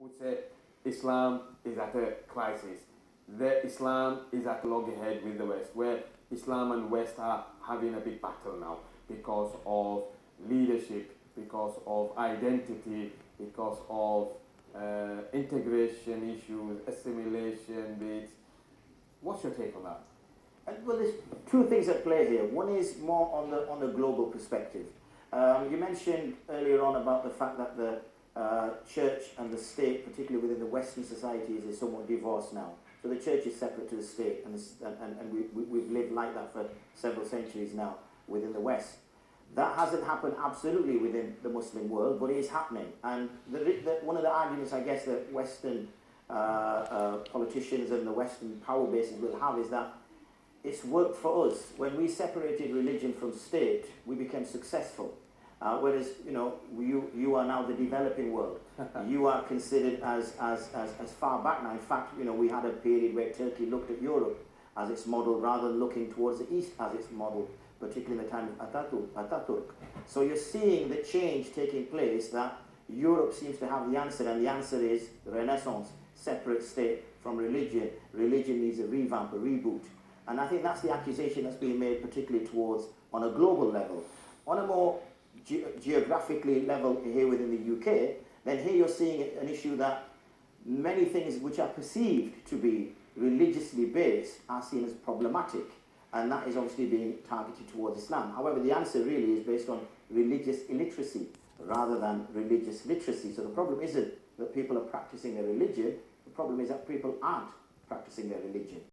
would say Islam is at a crisis. The Islam is at loggerhead with the West, where Islam and West are having a big battle now because of leadership, because of identity, because of integration issues, assimilation bits. What's your take on that? Well, there's two things at play here. One is more on the global perspective. You mentioned earlier on about the fact that the church and the state, particularly within the Western societies, is somewhat divorced now. So the church is separate to the state, and we've lived like that for several centuries now within the West. That hasn't happened absolutely within the Muslim world, but it is happening. And one of the arguments, I guess, that Western politicians and the Western power bases will have is that it's worked for us. When we separated religion from state, we became successful. Whereas, you are now the developing world. You are considered as far back now. In fact, we had a period where Turkey looked at Europe as its model rather than looking towards the East as its model, particularly in the time of Ataturk. So you're seeing the change taking place, that Europe seems to have the answer, and the answer is Renaissance, separate state from religion. Religion needs a revamp, a reboot. And I think that's the accusation that's being made, particularly towards on a global level. On a more geographically level here within the UK, then here you're seeing an issue that many things which are perceived to be religiously based are seen as problematic. And that is obviously being targeted towards Islam. However, the answer really is based on religious illiteracy rather than religious literacy. So the problem isn't that people are practicing their religion, the problem is that people aren't practicing their religion.